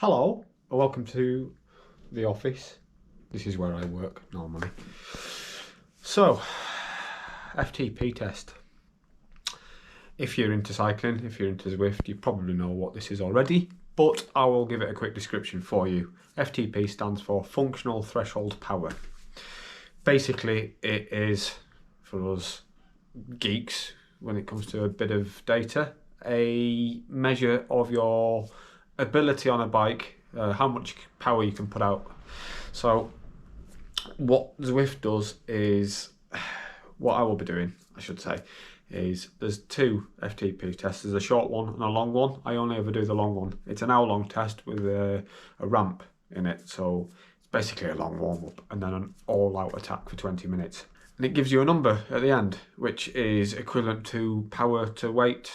Hello, and welcome to the office. This is where I work normally. So, FTP test. If you're into cycling, if you're into Zwift, you probably know what this is already, but I will give it a quick description for you. FTP stands for Functional Threshold Power. Basically, it is, for us geeks, when it comes to a bit of data, a measure of your ability on a bike, how much power you can put out. So what Zwift does is, what I will be doing, I should say, is there's two FTP tests. There's a short one and a long one. I only ever do the long one. It's an hour long test with a ramp in it. So it's basically a long warm up and then an all out attack for 20 minutes. And it gives you a number at the end, which is equivalent to power to weight.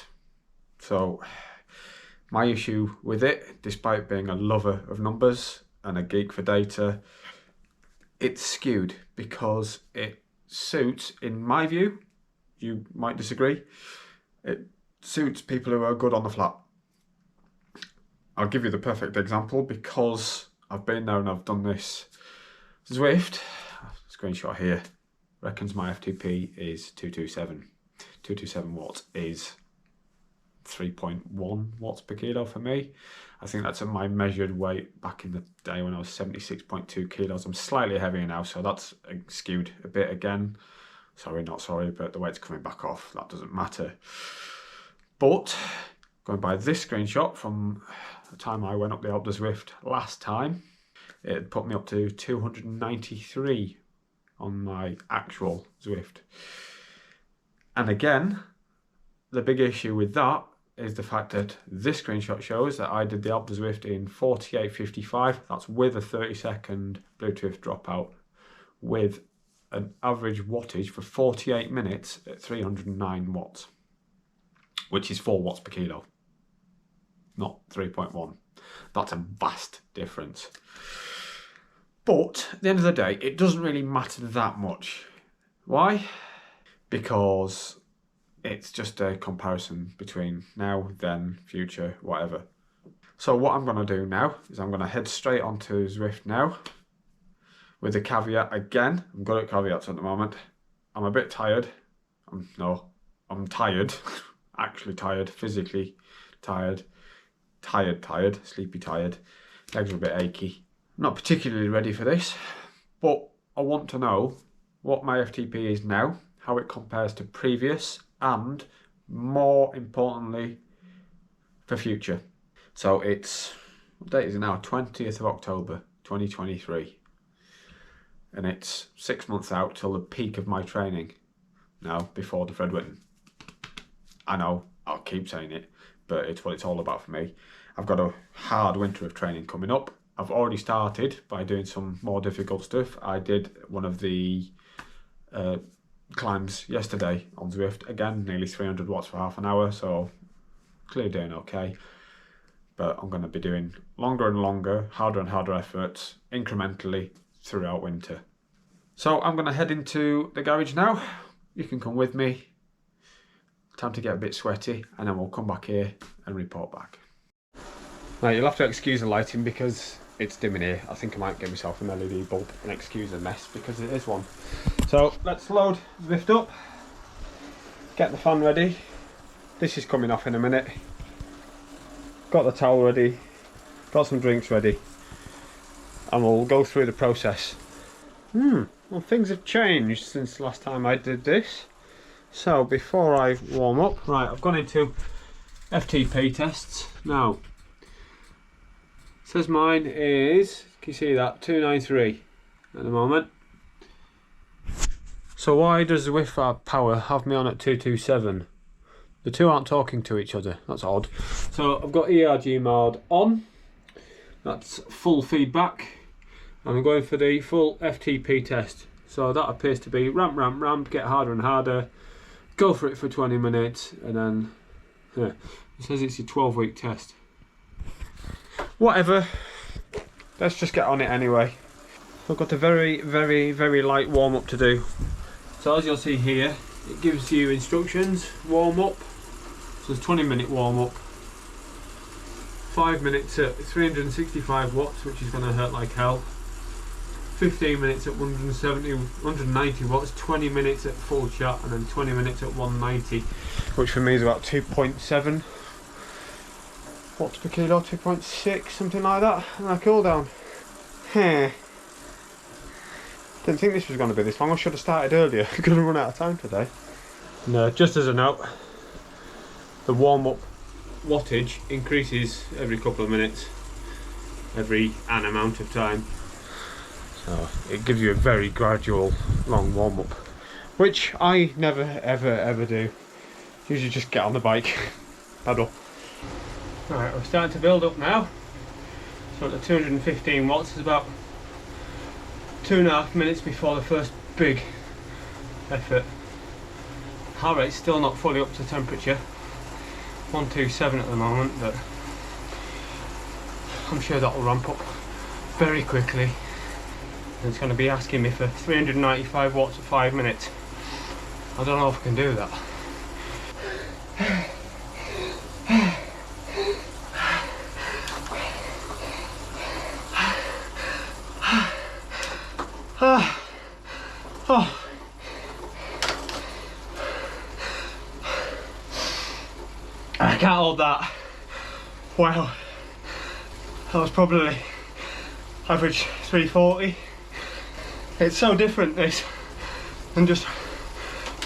So my issue with it, despite being a lover of numbers and a geek for data, it's skewed because it suits, in my view, you might disagree, it suits people who are good on the flat. I'll give you the perfect example because I've been there and I've done this. Zwift, screenshot here, reckons my FTP is 227. 227 watts is 3.1 watts per kilo for me. I think that's my measured weight back in the day when I was 76.2 kilos. I'm slightly heavier now, so that's skewed a bit again. Sorry, not sorry, but the weight's coming back off. That doesn't matter. But going by this screenshot from the time I went up the Alpe Zwift last time, it put me up to 293 on my actual Zwift. And again, the big issue with that is the fact that this screenshot shows that I did the Alpe Zwift in 48.55. That's with a 30-second Bluetooth dropout, with an average wattage for 48 minutes at 309 watts, which is 4 watts per kilo, not 3.1. That's a vast difference. But at the end of the day, it doesn't really matter that much. Why? Because it's just a comparison between now, then, future, whatever. So what I'm going to do now is I'm going to head straight onto Zwift now, with a caveat again. I'm good at caveats at the moment. I'm a bit tired. I'm tired. Actually tired, physically tired. Tired, sleepy tired. Legs are a bit achy. I'm not particularly ready for this, but I want to know what my FTP is now, how it compares to previous, and more importantly, for future. So it's, what date is it now? 20th of October 2023. And it's 6 months out till the peak of my training. Now, before the Fred Whitten. I know, I'll keep saying it, but it's what it's all about for me. I've got a hard winter of training coming up. I've already started by doing some more difficult stuff. I did one of the climbs yesterday on Zwift, again nearly 300 watts for half an hour, so clearly doing okay. But I'm going to be doing longer and longer, harder and harder efforts incrementally throughout winter. So I'm going to head into the garage now. You can come with me. Time to get a bit sweaty, and then we'll come back here and report back. Now you'll have to excuse the lighting because it's dim in here. I think I might get myself an LED bulb and excuse the mess because it is one. So let's load Zwift up, get the fan ready. This is coming off in a minute. Got the towel ready, got some drinks ready, and we'll go through the process. Well, things have changed since last time I did this. So before I warm up, right, I've gone into FTP tests. Now, it says mine is, can you see that, 293 at the moment. So why does Zwift Power have me on at 227? The two aren't talking to each other, that's odd. So I've got ERG mode on, that's full feedback, and I'm going for the full FTP test. So that appears to be ramp, get harder and harder, go for it for 20 minutes, and then, it says it's a 12-week test. Whatever, let's just get on it anyway. I've got a very light warm up to do. So as you'll see here, it gives you instructions, warm up. So it's 20-minute warm up, 5 minutes at 365 watts, which is going to hurt like hell. 15 minutes at 190 watts, 20 minutes at full shot, and then 20 minutes at 190, which for me is about 2.7 watts per kilo, 2.6, something like that. And a cool down. Didn't think this was going to be this long. I should have started earlier. I'm going to run out of time today. And just as a note, the warm-up wattage increases every couple of minutes, every an amount of time. So it gives you a very gradual, long warm-up, which I never, ever do. Usually just get on the bike, pedal. Alright, we're starting to build up now. So at the 215 watts, is about 2.5 minutes before the first big effort. Heart rate's still not fully up to temperature. 127 at the moment, but I'm sure that'll ramp up very quickly. And it's going to be asking me for 395 watts at 5 minutes. I don't know if I can do that. I can't hold that. Wow. That was probably average 340. It's so different, this, than just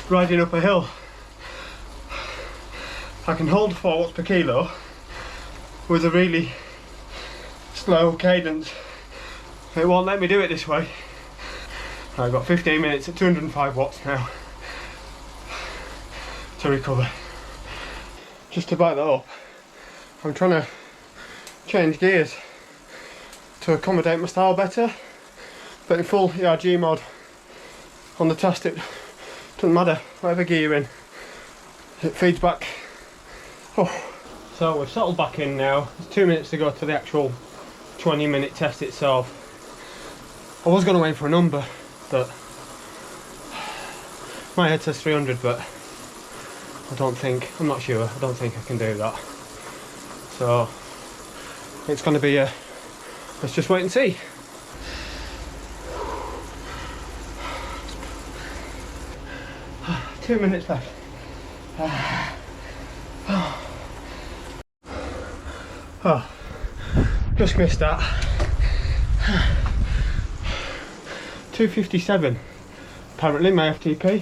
riding up a hill. I can hold 4 watts per kilo with a really slow cadence. It won't let me do it this way. I've got 15 minutes at 205 watts now to recover. Just to back that up, I'm trying to change gears to accommodate my style better, but in full ERG mode on the test it doesn't matter, whatever gear you're in, it feeds back. Oh. So we've settled back in now. There's 2 minutes to go to the actual 20-minute test itself. I was going to aim for a number, but my head says 300, but I'm not sure, I don't think I can do that. So it's going to be let's just wait and see. Two minutes left. Oh, just missed that. 257 apparently my FTP,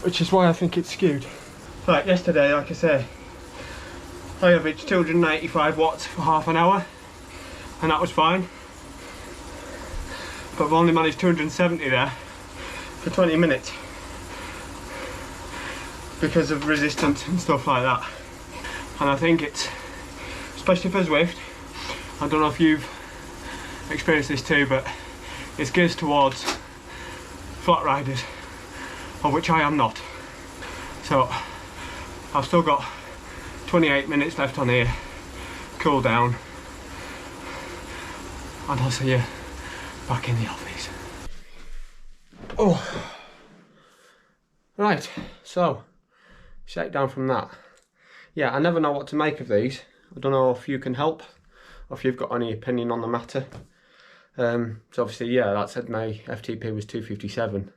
which is why I think it's skewed. Right, yesterday, like I say, I averaged 295 watts for half an hour, and that was fine. But I've only managed 270 there for 20 minutes because of resistance and stuff like that. And I think it's, especially for Zwift, I don't know if you've experienced this too, but it's geared towards flat riders, of which I am not. So I've still got 28 minutes left on here, cool down, and I'll see you back in the office. Oh, right, so shakedown from that. Yeah, I never know what to make of these. I don't know if you can help, or if you've got any opinion on the matter. So obviously, yeah, that said my FTP was 257,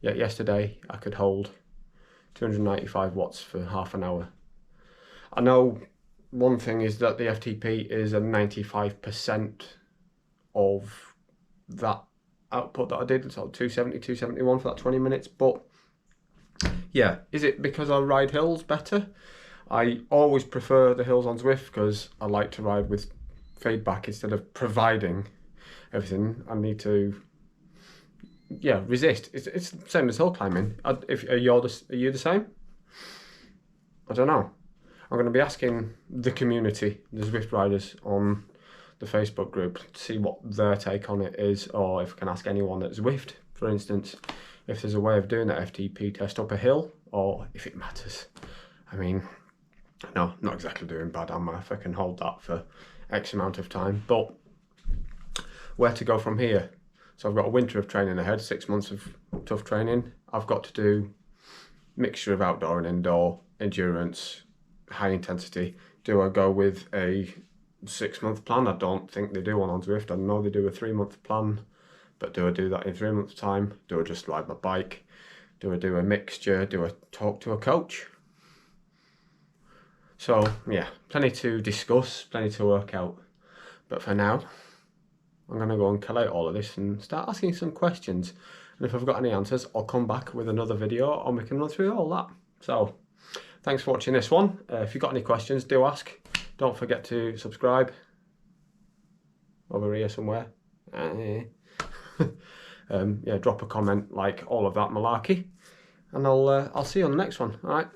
yet yesterday I could hold 295 watts for half an hour. I know one thing is that the FTP is a 95% of that output that I did, so 270, 271 for that 20 minutes, but yeah, is it because I ride hills better? I always prefer the hills on Zwift because I like to ride with feedback instead of providing everything. I need to, yeah, resist. It's the same as hill climbing. Are you the same? I don't know. I'm going to be asking the community, the Zwift riders on the Facebook group, to see what their take on it is, or if I can ask anyone at Zwift, for instance, if there's a way of doing that FTP test up a hill, or if it matters. I mean, no, not exactly doing bad, am I, if I can hold that for X amount of time, but where to go from here? So I've got a winter of training ahead, 6 months of tough training. I've got to do mixture of outdoor and indoor, endurance, high intensity, do I go with a 6-month plan? I don't think they do one on Zwift. I know they do a 3-month plan, but do I do that in 3 months' time? Do I just ride my bike? Do I do a mixture? Do I talk to a coach? So yeah, plenty to discuss, plenty to work out. But for now, I'm going to go and collate all of this and start asking some questions. And if I've got any answers, I'll come back with another video and we can run through all that. So thanks for watching this one. If you've got any questions, do ask. Don't forget to subscribe. Over here somewhere. Yeah, drop a comment, like all of that malarkey. And I'll see you on the next one. All right.